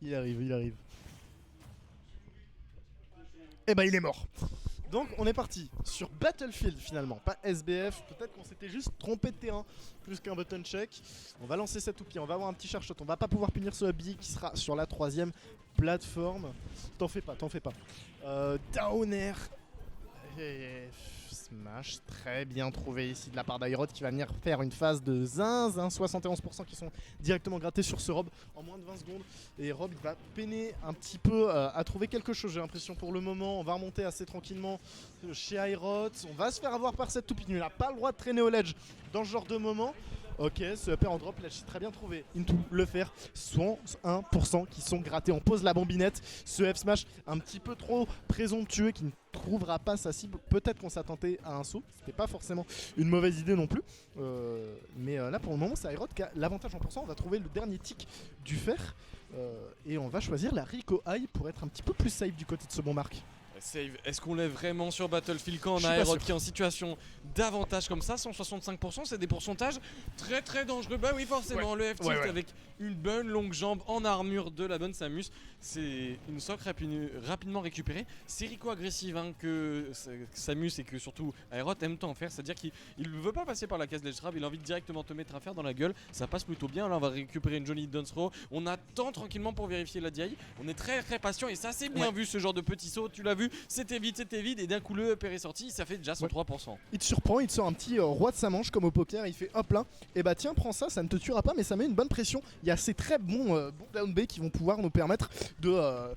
Il arrive. Et bah il est mort. Donc on est parti sur Battlefield finalement, pas SBF. Peut-être qu'on s'était juste trompé de terrain plus qu'un button check. On va lancer cette toupie, on va avoir un petit charge-shot. On va pas pouvoir punir ce Hubby qui sera sur la 3ème plateforme. T'en fais pas. Downer. Et Smash, très bien trouvé ici de la part d'Aerot qui va venir faire une phase de zinzin, 71% qui sont directement grattés sur ce Rob en moins de 20 secondes. Et Rob il va peiner un petit peu à trouver quelque chose, j'ai l'impression pour le moment. On va remonter assez tranquillement chez Aerot. On va se faire avoir par cette toupie. Il n'a pas le droit de traîner au ledge dans ce genre de moment. Ok, ce upper en drop, là j'ai très bien trouvé. Into le faire, 101% qui sont grattés. On pose la bombinette. Ce F-Smash un petit peu trop présomptueux qui ne trouvera pas sa cible. Peut-être qu'on s'attendait à un saut. C'était pas forcément une mauvaise idée non plus. Mais là pour le moment, c'est Aerot qui a l'avantage en pourcent. On va trouver le dernier tick du fer. Et on va choisir la Rico High pour être un petit peu plus safe du côté de ce bon Marc. Save, est-ce qu'on l'est vraiment sur Battlefield quand on Je a suis pas Aerot sûr. qui est en situation d'avantage comme ça? 165%, c'est des pourcentages très très dangereux. Bah oui, forcément, le F-tilt avec une bonne longue jambe en armure de la bonne Samus, c'est une soc rapidement récupérée. C'est Rico agressive que Samus et que surtout Aerot aime tant en faire, c'est-à-dire qu'il ne veut pas passer par la case ledge trap, il a envie de directement te mettre un fer dans la gueule. Ça passe plutôt bien. Là, on va récupérer une jolie dance throw. On attend tranquillement pour vérifier la DI. On est très très patient et ça c'est bien vu ce genre de petit saut. Tu l'as vu. C'était vide et d'un coup le upper est sorti, ça fait déjà 103%. Il te surprend, il te sort un petit roi de sa manche comme au poker, il fait hop là, et bah tiens prends ça, ça ne te tuera pas mais ça met une bonne pression. Il y a ces très bons down B qui vont pouvoir nous permettre de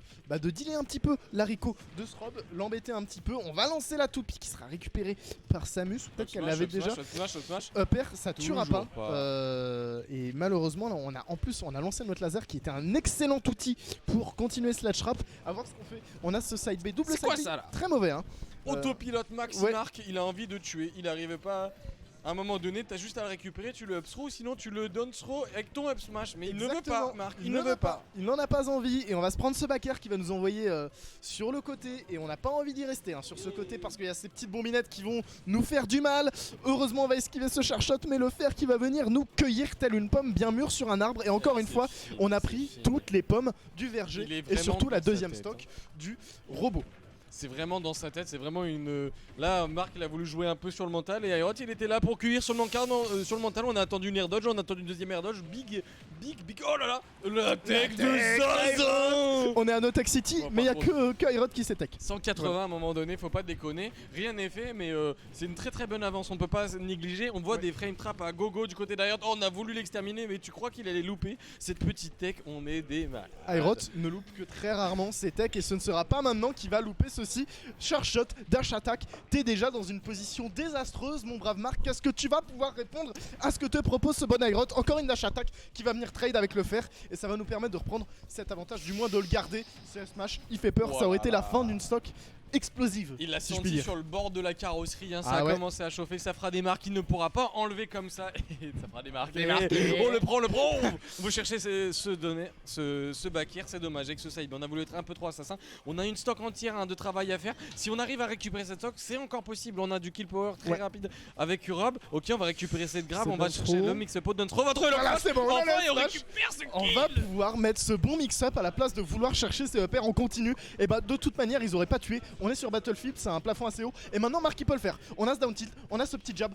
dealer un petit peu l'haricot de ce Rob, l'embêter un petit peu. On va lancer la toupie qui sera récupérée par Samus, peut-être qu'elle l'avait déjà. Smash. Upper, ça tuera Toujours pas. Et malheureusement là, on a lancé notre laser qui était un excellent outil pour continuer slash trap. À voir ce qu'on fait. On a ce side B, double C'est side quoi B, ça, là très mauvais hein. Autopilote Max ouais. Marc, il a envie de tuer, il arrive pas. À un moment donné, t'as juste à le récupérer, tu le up throw, sinon tu le down throw avec ton up smash. Mais il ne veut pas, Marc, il ne veut pas. Il n'en a pas envie et on va se prendre ce backer qui va nous envoyer sur le côté et on n'a pas envie d'y rester sur ce côté parce qu'il y a ces petites bombinettes qui vont nous faire du mal. Heureusement on va esquiver ce charge shot mais le fer qui va venir nous cueillir telle une pomme bien mûre sur un arbre et encore une fois on a pris toutes les pommes du verger et surtout la deuxième stock du robot. C'est vraiment dans sa tête, c'est vraiment une... Là, Marc, il a voulu jouer un peu sur le mental et Aerot, il était là pour cueillir sur le mental. On a attendu une air dodge, on a attendu une deuxième air dodge. Big... Oh là là, la tech de Zaza. On est à Notech City, mais il n'y a que Aerot qui s'est tech. 180 à un moment donné, faut pas déconner. Rien n'est fait, mais c'est une très très bonne avance. On peut pas négliger. On voit des frame traps à gogo du côté d'Aerot. Oh, on a voulu l'exterminer, mais tu crois qu'il allait louper cette petite tech? On est des mal. Aerot ne loupe que très rarement ses tech et ce ne sera pas maintenant qu'il va louper ceci. Charge shot, dash attack. T'es déjà dans une position désastreuse, mon brave Marc. Qu'est-ce que tu vas pouvoir répondre à ce que te propose ce bon Aerot? Encore une dash attack qui va venir trade avec le fer et ça va nous permettre de reprendre cet avantage, du moins de le garder. C'est Smash, il fait peur, ça aurait été la fin d'une stock explosive. Il l'a si senti sur le bord de la carrosserie, ça a commencé à chauffer, ça fera des marques, il ne pourra pas enlever comme ça. Et ça fera des marques. On le prend, Vous cherchez ce back air, c'est dommage avec ce side. On a voulu être un peu trop assassin. On a une stock entière de travail à faire. Si on arrive à récupérer cette stock, c'est encore possible. On a du kill power très rapide avec Rob. Ok, on va récupérer cette grab, on va chercher le mix-up d'un throw. On va trouver le voilà, c'est bon, enfin, et on récupère ce kill. On va pouvoir mettre ce bon mix-up à la place de vouloir chercher ces EPR en continu. Et bah de toute manière, ils auraient pas tué. On est sur Battlefield, c'est un plafond assez haut. Et maintenant, Marc, il peut le faire. On a ce down tilt, on a ce petit jab.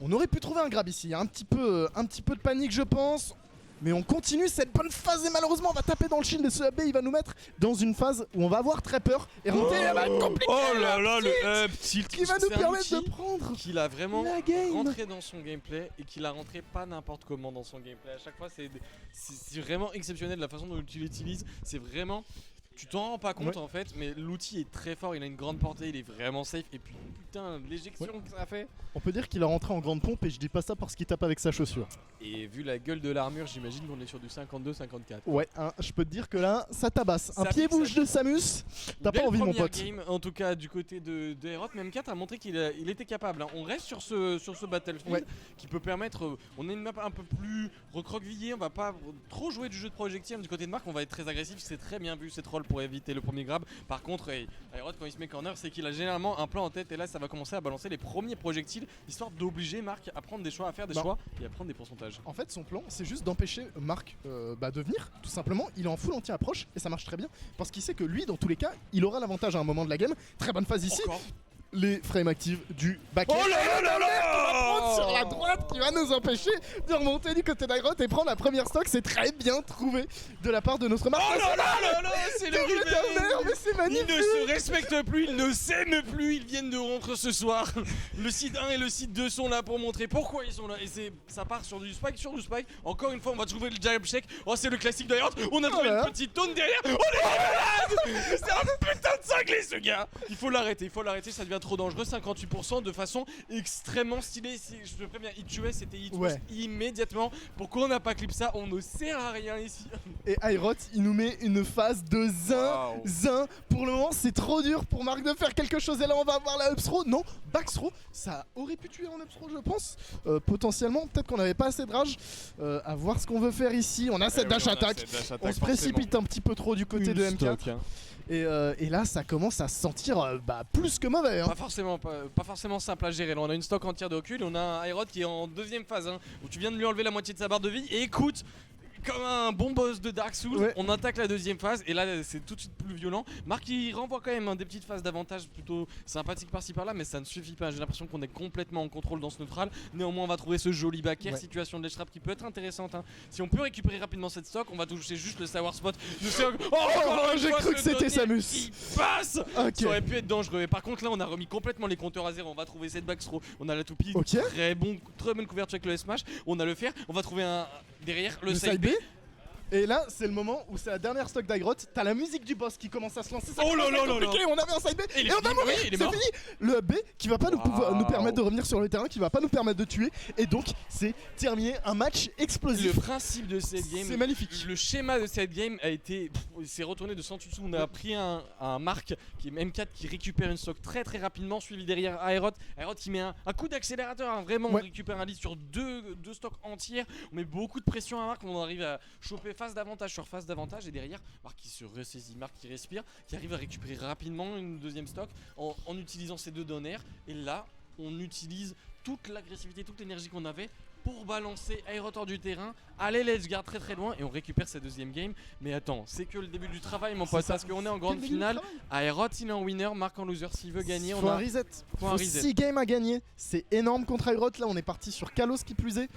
On aurait pu trouver un grab ici. Il y a un petit peu de panique, je pense. Mais on continue cette bonne phase et malheureusement on va taper dans le shield et ce AB il va nous mettre dans une phase où on va avoir très peur et remonter va être compliqué. Oh là là, le up tilt qui va nous permettre de prendre qu'il a vraiment la game. rentré dans son gameplay et qu'il a rentré pas n'importe comment dans son gameplay. À chaque fois c'est vraiment exceptionnel la façon dont tu l'utilises. C'est vraiment... Tu t'en rends pas compte en fait, mais l'outil est très fort, il a une grande portée, il est vraiment safe. Et puis putain, l'éjection que ça a fait. On peut dire qu'il a rentré en grande pompe et je dis pas ça parce qu'il tape avec sa chaussure. Et vu la gueule de l'armure, j'imagine qu'on est sur du 52-54. Ouais, je peux te dire que là, ça tabasse. Un pied bouge de Samus, t'as pas envie mon pote. Game, en tout cas du côté de Aerot, même 4 a montré qu'il était capable. On reste sur ce Battlefield qui peut permettre... on a une map un peu plus recroquevillée, on va pas trop jouer du jeu de projectile du côté de Marc, on va être très agressif, c'est très bien vu cette roleplay pour éviter le premier grab. Par contre, Aerot quand il se met corner, c'est qu'il a généralement un plan en tête et là ça va commencer à balancer les premiers projectiles histoire d'obliger Marc à prendre des choix, à faire des choix et à prendre des pourcentages. En fait son plan c'est juste d'empêcher Marc de venir, tout simplement. Il est en full anti-approche et ça marche très bien parce qu'il sait que lui dans tous les cas il aura l'avantage à un moment de la game. Très bonne phase ici. Encore les frames actives du back-end. Oh là là là là sur la droite qui va nous empêcher de remonter du côté d'Aerot et prendre la première stock. C'est très bien trouvé de la part de notre Marc. Oh là là là, c'est le River, mais c'est magnifique. Il ne se respecte plus, il ne s'aime plus. Ils viennent de rentrer ce soir. Le site 1 et le site 2 sont là pour montrer pourquoi ils sont là. Et ça part sur du spike, Encore une fois, on va trouver le jab shake. Oh, c'est le classique d'Aerot. On a trouvé une petite tone derrière. On est malade. C'est un putain de cinglé ce gars. Il faut l'arrêter, ça devient trop dangereux. 58% de façon extrêmement stylée. Si je te préviens, HitUS c'était HitUS immédiatement. Pourquoi on n'a pas clip ça? On ne sert à rien ici. Et Aerot il nous met une phase de zin. Pour le moment c'est trop dur pour Marc de faire quelque chose. Et là on va avoir la upthrow. Non, backthrow. Ça aurait pu tuer en upthrow je pense. Potentiellement, peut-être qu'on n'avait pas assez de rage. À voir ce qu'on veut faire ici. On a cette dash attack. On se précipite un petit peu trop du côté de M4. Et là ça commence à se sentir plus que mauvais. Pas forcément simple à gérer. Là, on a une stock entière de recul. On a un Aerot qui est en deuxième phase où tu viens de lui enlever la moitié de sa barre de vie. Et écoute, comme un bon boss de Dark Souls, on attaque la deuxième phase et là c'est tout de suite plus violent. Marc il renvoie quand même des petites phases d'avantage plutôt sympathiques par-ci par-là, mais ça ne suffit pas. J'ai l'impression qu'on est complètement en contrôle dans ce neutral. Néanmoins on va trouver ce joli back air, situation de ledge trap qui peut être intéressante. Si on peut récupérer rapidement cette stock, on va toucher juste le sour spot. J'ai cru que c'était Samus. Il passe. Ça aurait pu être dangereux. Et par contre là on a remis complètement les compteurs à zéro. On va trouver cette backthrow. On a la toupie, très bonne couverture avec le S-Smash. On a le fer. On va trouver derrière le side B. Et là, c'est le moment où c'est la dernière stock d'Aerot. T'as la musique du boss qui commence à se lancer. Ça oh là là là là. On avait un side B et on va mourir. C'est fini. Le B qui va pas nous permettre de revenir sur le terrain, qui va pas nous permettre de tuer. Et donc, c'est terminé. Un match explosif. Le principe de cette game, c'est magnifique. Le schéma de cette game a été, s'est retourné de 100 dessous. On a pris un Marc qui est M4 qui récupère une stock très très rapidement, suivi derrière Aerot. Aerot qui met un coup d'accélérateur. Vraiment, on récupère un lead sur deux stocks entières. On met beaucoup de pression à Marc. On arrive à choper face d'avantage sur face d'avantage et derrière Marc qui se ressaisit, Marc qui respire, qui arrive à récupérer rapidement une deuxième stock en utilisant ses deux donners. Et là on utilise toute l'agressivité, toute l'énergie qu'on avait pour balancer Aerot hors du terrain, aller let's guard très très loin et on récupère sa deuxième game. Mais attends, c'est que le début du travail mon pote, parce qu'on est en grande finale. Aerot il est en winner, Marc en loser. S'il veut gagner, on a un reset. Faut 6 games à gagner, c'est énorme contre Aerot. Là on est parti sur Kalos qui plus est.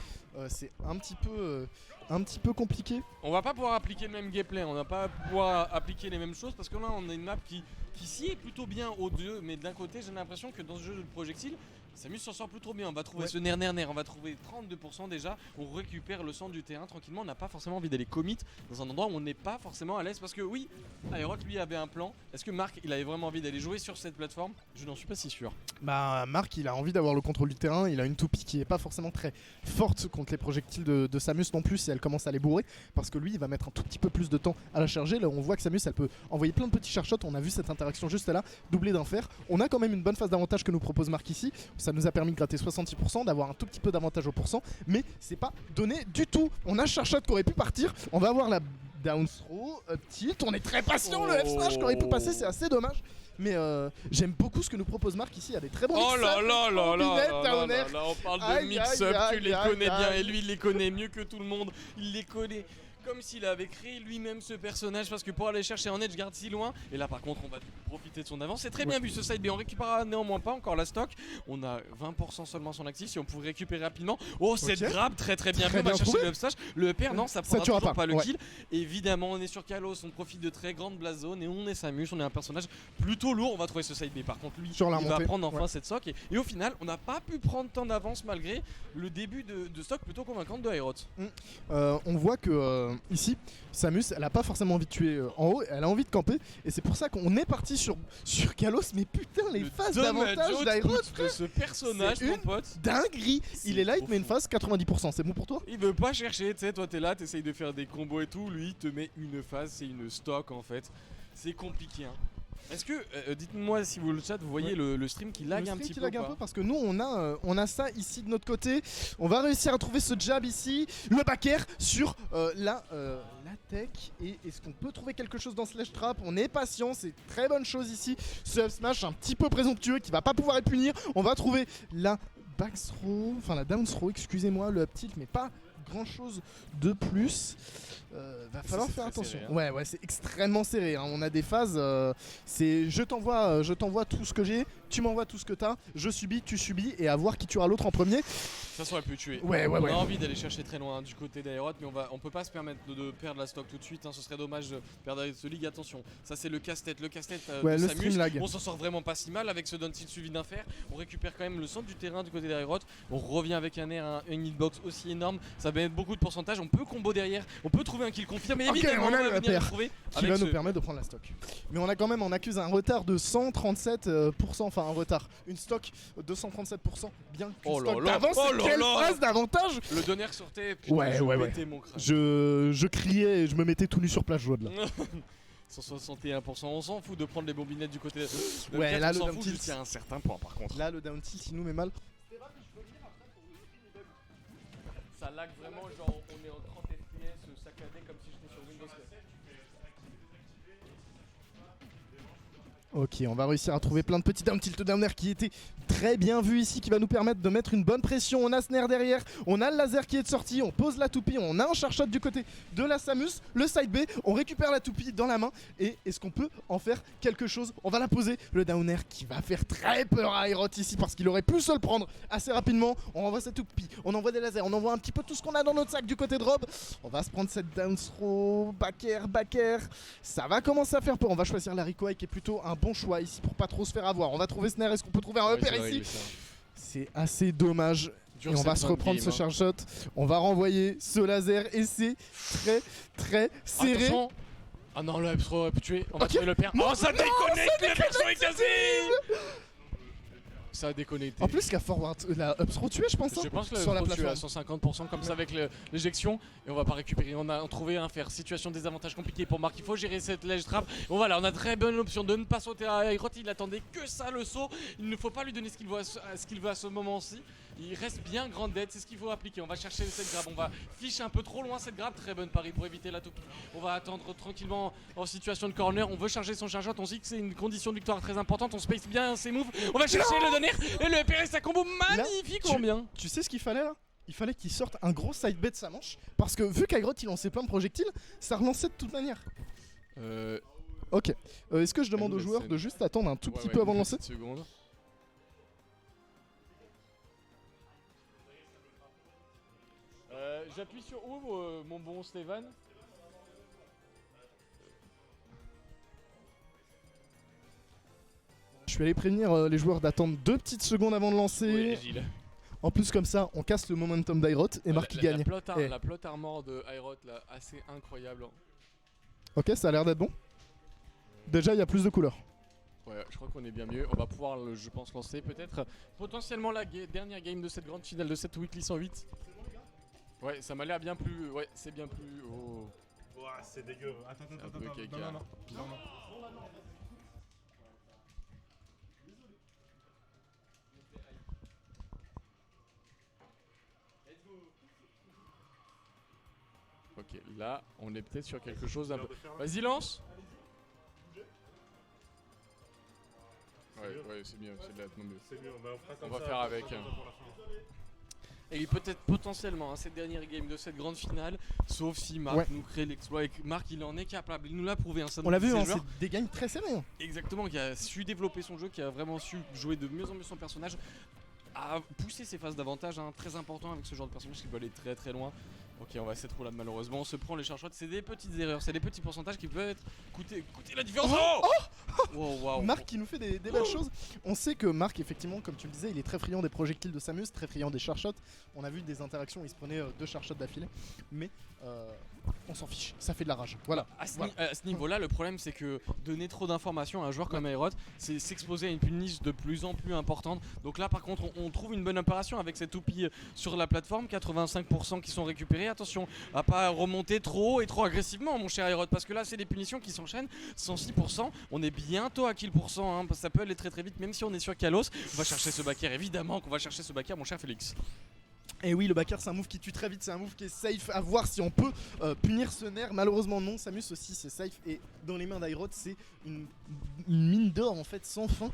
C'est un petit peu compliqué. On va pas pouvoir appliquer le même gameplay, on va pas pouvoir appliquer les mêmes choses parce que là on a une map qui s'y est plutôt bien aux deux, mais d'un côté j'ai l'impression que dans ce jeu de projectile Samus s'en sort plus trop bien. On va trouver ce nerf, on va trouver 32% déjà. On récupère le centre du terrain tranquillement. On n'a pas forcément envie d'aller commit dans un endroit où on n'est pas forcément à l'aise parce que oui, Aerot lui avait un plan. Est-ce que Marc il avait vraiment envie d'aller jouer sur cette plateforme? Je n'en suis pas si sûr. Marc il a envie d'avoir le contrôle du terrain. Il a une toupie qui est pas forcément très forte contre les projectiles de Samus non plus si elle commence à les bourrer parce que lui il va mettre un tout petit peu plus de temps à la charger. Là on voit que Samus elle peut envoyer plein de petits charshots. On a vu cette interaction juste là, doublée d'un fer. On a quand même une bonne phase d'avantage que nous propose Marc ici. Ça nous a permis de gratter 66%, d'avoir un tout petit peu d'avantage au pourcent, mais c'est pas donné du tout. On a Charshot qui aurait pu partir, on va avoir la down throw, up tilt, on est très patient, le F-smash qui aurait pu passer, c'est assez dommage. Mais j'aime beaucoup ce que nous propose Marc ici, il y a des très bons mix-up. Oh là là là là là, on parle de mix-up, tu les connais bien et lui il les connaît mieux que tout le monde, il les connaît comme s'il avait créé lui-même ce personnage parce que pour aller chercher un edge guard si loin, et là par contre on va profiter de son avance. C'est très bien vu ce side B, on récupérera néanmoins pas encore la stock. On a 20% seulement son actif, si on pouvait récupérer rapidement. Oh cette grab très bien vu, on va chercher le upstage. Le EPR non, ça prendra toujours pas le kill. Évidemment on est sur Kalos, on profite de très grandes blast zones et on est Samus, on est un personnage plutôt lourd. On va trouver ce side B par contre lui, il va prendre enfin cette stock et au final on n'a pas pu prendre tant d'avance malgré le début de stock plutôt convaincante de Aerot. On voit que ici Samus elle a pas forcément envie de tuer en haut, elle a envie de camper et c'est pour ça qu'on est parti sur Kalos. Mais putain les phases d'avantage d'Aerot de ce personnage mon pote, dinguerie. Il est là, il te met une phase 90%, c'est bon pour toi? Il veut pas chercher, tu sais, toi t'es là, t'essayes de faire des combos et tout, lui il te met une phase, c'est une stock en fait. C'est compliqué hein. Est-ce que, dites-moi si vous le chat, vous voyez le stream qui lag un petit peu lag un peu parce que nous on a ça ici de notre côté. On va réussir à trouver ce jab ici, le back air sur la tech. Et est-ce qu'on peut trouver quelque chose dans Slash Trap? On est patient, c'est très bonne chose ici. Ce up smash un petit peu présomptueux qui va pas pouvoir être punir. On va trouver la back throw, enfin la down throw, excusez-moi, le up tilt, mais pas grand chose de plus. Va falloir faire attention. Serré, hein. Ouais, c'est extrêmement serré. Hein. On a des phases. C'est je t'envoie tout ce que j'ai, tu m'envoies tout ce que t'as, je subis, tu subis, et à voir qui tuera l'autre en premier. Ça aurait pu tuer. Ouais. On a envie d'aller chercher très loin du côté d'Aerot, mais on peut pas se permettre de perdre la stock tout de suite. Hein. Ce serait dommage de perdre ce league. Attention, ça c'est le casse-tête. Le casse-tête ouais, de le Samus. stream lag. On s'en sort vraiment pas si mal avec ce down tilt suivi d'un fer. On récupère quand même le centre du terrain du côté d'Aerot. On revient avec un air, une hitbox aussi énorme. Ça va mettre beaucoup de pourcentage. On peut combo derrière. On peut trouver un kill confirmé. Ok, Évidemment, on a va le venir repère trouver qui va nous permettre de prendre la stock. Mais on accuse un retard de 137%, enfin un retard, une stock de 137%, bien qu'une stock d'avance. Quelle phase d'avantage! Le donner sortait. Ouais. Mon crâne. Je criais et je me mettais tout nu sur place Joad là. 161%, on s'en fout de prendre les bombinettes du côté de Ouais, là, on le s'en down fout tilt. jusqu'à un certain point par contre. Là le down tilt il nous met mal. Ça lag vraiment, genre on est en 30 FPS saccadé comme si j'étais sur Windows 7. Ok, on va réussir à trouver plein de petits down tilt down air qui étaient très bien vus ici, qui va nous permettre de mettre une bonne pression. On a Snare derrière, on a le laser qui est de sortie, on pose la toupie, on a un charshot du côté de la Samus, le side B, on récupère la toupie dans la main. Et est-ce qu'on peut en faire quelque chose? On va la poser, le down air qui va faire très peur à Aerot ici parce qu'il aurait pu se le prendre assez rapidement. On envoie cette toupie, on envoie des lasers, on envoie un petit peu tout ce qu'on a dans notre sac du côté de Rob. On va se prendre cette down throw, back air. Ça va commencer à faire peur. On va choisir la Rico qui est plutôt un bon choix ici pour pas trop se faire avoir. On va trouver Snare, est-ce qu'on peut trouver un upper ici? C'est assez dommage. Et on va se reprendre ce charge shot. On va renvoyer ce laser et c'est très serré. Attention. Ah non, le Upstro peut tuer. On va tuer le père. Oh, ça déconnecte. Le perso est cassé. Ça a déconnecté. En plus, la Upstro tué, je pense. Je pense que sur la tué à plateforme. 150% comme ça avec l'éjection. Et on va pas récupérer. On a trouvé un fer. Situation désavantage compliqué pour Marc. Il faut gérer cette ledge trap. Bon, voilà, on a très bonne option de ne pas sauter à Aerot. Il attendait que ça, le saut. Il ne faut pas lui donner ce qu'il veut à ce moment-ci. Il reste bien grand dead, c'est ce qu'il faut appliquer. On va chercher cette grab, on va ficher un peu trop loin cette grab. Très bonne pari pour éviter la toupie. On va attendre tranquillement en situation de corner. On veut charger son charge-out. On sait que c'est une condition de victoire très importante. On space bien ses moves. On va chercher le donner et le PRS, sa combo magnifique. Combien tu sais ce qu'il fallait là? Il fallait qu'il sorte un gros side bet de sa manche. Parce que vu qu'Aerot il lançait plein de projectiles, ça relançait de toute manière. Ok. Est-ce que je demande aux joueurs de juste attendre un tout petit peu avant de lancer? J'appuie sur ouvre, mon bon Stéphane. Je suis allé prévenir les joueurs d'attendre 2 petites secondes avant de lancer. Oui, en plus comme ça, on casse le momentum d'Aerot et Marc gagne. La plot armor de Aerot là, assez incroyable. Ok, ça a l'air d'être bon. Déjà, il y a plus de couleurs. Ouais, je crois qu'on est bien mieux. On va pouvoir, je pense, lancer peut-être potentiellement la dernière game de cette grande finale de cette weekly 108. Ouais, ça m'a l'air bien plus. Ouais, c'est bien plus. Oh. Ouah, c'est dégueu. Attends. Non. Ok, là, on est peut-être sur quelque chose d'un peu. Vas-y, lance. Ouais, c'est mieux, c'est de la tomber. C'est mieux, on va faire avec. Et peut-être potentiellement cette dernière game de cette grande finale, sauf si Marc nous crée l'exploit. Et Marc, il en est capable, il nous l'a prouvé. On l'a vu, c'est des games très serrés. Exactement, qui a su développer son jeu, qui a vraiment su jouer de mieux en mieux son personnage, a poussé ses phases d'avantage, très important avec ce genre de personnage qui peut aller très très loin. Ok, on va cette roulade malheureusement, on se prend les charge shots, c'est des petites erreurs, c'est des petits pourcentages qui peuvent coûter la différence. Wow. Marc qui nous fait des belles choses. On sait que Marc, effectivement, comme tu le disais, il est très friand des projectiles de Samus, très friand des charge shots. On a vu des interactions où il se prenait 2 charge shots d'affilée. Mais on s'en fiche, ça fait de la rage. Voilà. À ce niveau-là, le problème c'est que donner trop d'informations à un joueur comme Aerot, c'est s'exposer à une punish de plus en plus importante. Donc là par contre on trouve une bonne opération avec cette toupie sur la plateforme, 85% qui sont récupérés. Attention à pas remonter trop haut et trop agressivement mon cher Aerot, parce que là c'est des punitions qui s'enchaînent. 106%, on est bientôt à kill %, hein, parce que ça peut aller très très vite même si on est sur Kalos. On va chercher ce backer, évidemment qu'on va chercher ce backer mon cher Félix. Et oui, le backer c'est un move qui tue très vite, c'est un move qui est safe, à voir si on peut punir ce nerf. Malheureusement non, Samus aussi c'est safe, et dans les mains d'Aerot c'est une mine d'or en fait sans fin.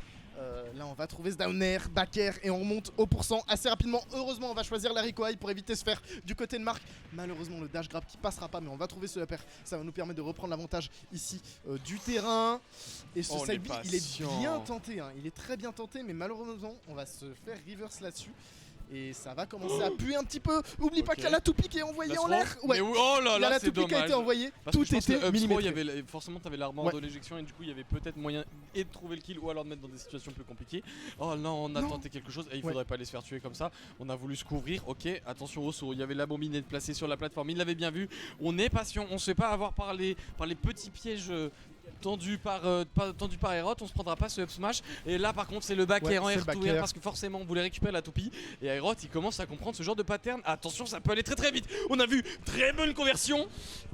Là on va trouver ce down air, backer, et on remonte au % assez rapidement. Heureusement on va choisir la Rico Eye pour éviter se faire du côté de Marc. Malheureusement le dash grab qui passera pas, mais on va trouver ce upper. Ça va nous permettre de reprendre l'avantage ici du terrain. Et ce side B il est bien tenté, hein. Il est très bien tenté, mais malheureusement on va se faire reverse là-dessus. Et ça va commencer à puer un petit peu. Oublie pas qu'il y a la toupie qui est envoyée en l'air. Ouais. Oh là il y a là, la c'est toupie qui a été envoyée. Parce tout que était millimétré. forcément t'avais l'armure de l'éjection et du coup il y avait peut-être moyen et de trouver le kill ou alors de mettre dans des situations plus compliquées. Oh non, on a tenté quelque chose et il faudrait pas aller se faire tuer comme ça. On a voulu se couvrir, ok, attention au saut. Il y avait la bombinette placée sur la plateforme, il l'avait bien vu. On est patient, on se fait pas avoir par les petits pièges tendu par Aerot, on se prendra pas ce up smash. Et là par contre c'est le back air en air to air parce que forcément on voulait récupérer la toupie. Et Aerot il commence à comprendre ce genre de pattern. Attention, ça peut aller très très vite. On a vu très bonne conversion.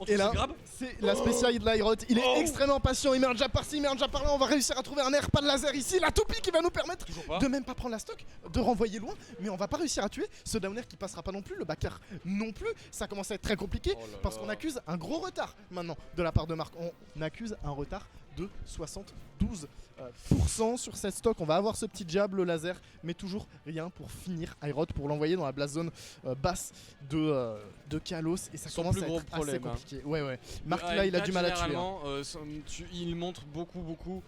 Et là c'est la spéciale de l'Aerot. Il est extrêmement patient, il met un jab par-ci, il met un jab par-là. On va réussir à trouver un air, pas de laser ici. La toupie qui va nous permettre de même pas prendre la stock, de renvoyer loin. Mais on va pas réussir à tuer ce down air qui passera pas non plus, le back air non plus. Ça commence à être très compliqué parce qu'on accuse un gros retard maintenant de la part de Marc. On accuse un retard de 72% sur cette stock. On va avoir ce petit jab, le laser, mais toujours rien pour finir Aerot, pour l'envoyer dans la blast zone basse de Kalos, et ça commence à être assez compliqué. Ouais. Marc là il a du mal à tuer. Il montre beaucoup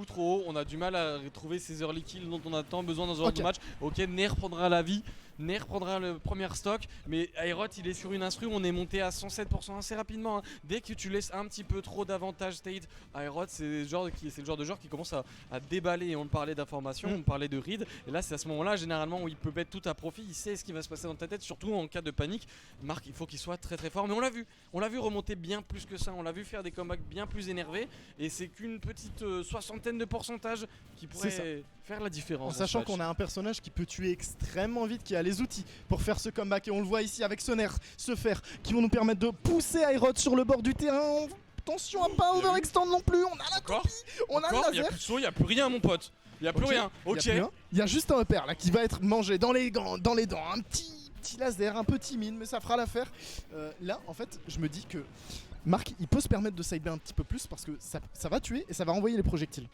trop haut. On a du mal à retrouver ces early kills dont on a tant besoin dans ce genre de match. Ok, Nair prendra la vie. Nair prendra le premier stock, mais Aerot il est sur une instru, on est monté à 107% assez rapidement, hein. Dès que tu laisses un petit peu trop d'avantage state, Aerot c'est le genre de joueur qui commence à déballer. Et on parlait d'informations, on parlait de read, et là c'est à ce moment là généralement où il peut mettre tout à profit, il sait ce qui va se passer dans ta tête, surtout en cas de panique. Marc il faut qu'il soit très très fort, mais on l'a vu remonter bien plus que ça, on l'a vu faire des comebacks bien plus énervés, et c'est qu'une petite soixantaine de pourcentage qui pourrait faire la différence. En sachant qu'on a un personnage qui peut tuer extrêmement vite, qui a les outils pour faire ce comeback, et on le voit ici avec Soner, ce fer qui vont nous permettre de pousser Aerot sur le bord du terrain. Attention à pas overextend non plus, on a la copie, on a le laser. Il y a plus de saut, il y a plus rien mon pote. Il y a plus rien. Ok. Il y a juste un upper là qui va être mangé dans les dents, un petit laser, un peu timide, mais ça fera l'affaire. Là en fait je me dis que Marc il peut se permettre de side B un petit peu plus parce que ça va tuer et ça va renvoyer les projectiles.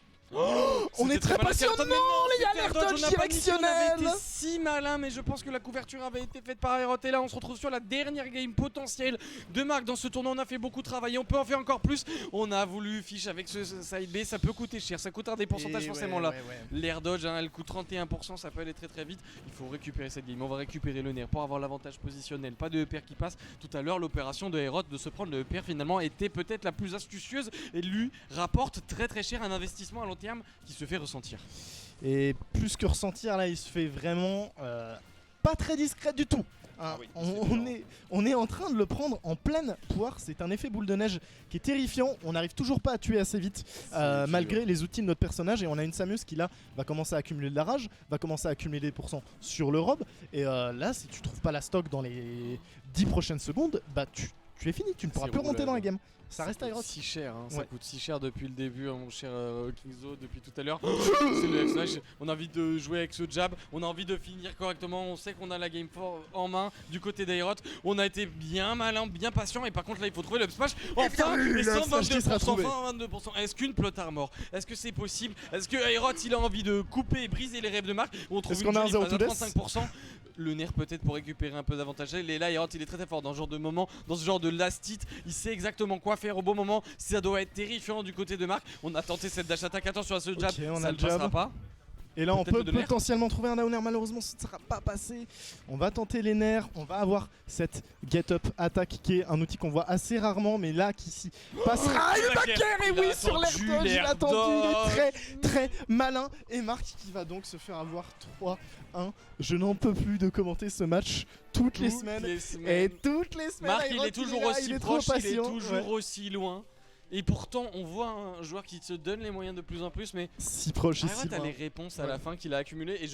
On est très patient, non, les gars, l'air dodge directionnel. On avait été si malin, mais je pense que la couverture avait été faite par Aerot. Et là on se retrouve sur la dernière game potentielle de Marc dans ce tournoi. On a fait beaucoup travailler, on peut en faire encore plus. On a voulu fiche avec ce side B, ça peut coûter cher, ça coûte des pourcentages forcément là. L'air dodge, hein, elle coûte 31%, ça peut aller très très vite. Il faut récupérer cette game, on va récupérer le nerf pour avoir l'avantage positionnel. Pas de EPR qui passe. Tout à l'heure l'opération de Aerot de se prendre le EPR finalement était peut-être la plus astucieuse et lui rapporte très très cher, un investissement à long terme qui se fait ressentir. Et plus que ressentir là, il se fait vraiment pas très discret du tout. Hein. On est en train de le prendre en pleine poire. C'est un effet boule de neige qui est terrifiant. On n'arrive toujours pas à tuer assez vite malgré les outils de notre personnage. Et on a une Samus qui là va commencer à accumuler de la rage, va commencer à accumuler des pourcents sur le robe. Et là si tu trouves pas la stock dans les 10 prochaines secondes, bah tu es fini, tu ne pourras plus remonter dans la game. Ça reste Aerot. Si cher, hein, ça coûte si cher depuis le début, hein, mon cher Kingzo, depuis tout à l'heure. C'est le F-Smash. On a envie de jouer avec ce jab, on a envie de finir correctement. On sait qu'on a la game 4 en main du côté d'Aerot. On a été bien malin, bien patient. Et par contre, là, il faut trouver le Smash. Enfin, et 122%. Est-ce qu'une plot armor, est-ce que c'est possible? Est-ce que Aerot il a envie de couper et briser les rêves de Marc? On trouve une jolie phase à 35%. Le nerf peut-être pour récupérer un peu d'avantage. Il est là, Aerot, il est très très fort dans ce genre de moment, dans ce genre de last hit. Il sait exactement quoi faire au bon moment. Ça doit être terrifiant du côté de Marc. On a tenté cette dash attack, attention à ce jab, ça ne passera pas. Et là, on Peut-être peut le donner. potentiellement trouver un downer. Malheureusement, ce ne sera pas passé. On va tenter les nerfs. On va avoir cette get up attaque qui est un outil qu'on voit assez rarement, mais là qui s'y passera. Ah, le backer. Et Il a oui, sur l'air attendu dodge, il l'air a attendu. Il dodge. est très malin. Et Marc qui va donc se faire avoir 3-1. Je n'en peux plus de commenter ce match toutes les semaines. Et toutes les semaines. Marc, il est toujours aussi proche, il est toujours ouais. aussi loin. Et pourtant, on voit un joueur qui se donne les moyens de plus en plus, mais si proche et ah ouais, si t'as loin. les réponses à Ouais. la fin qu'il a accumulées. Et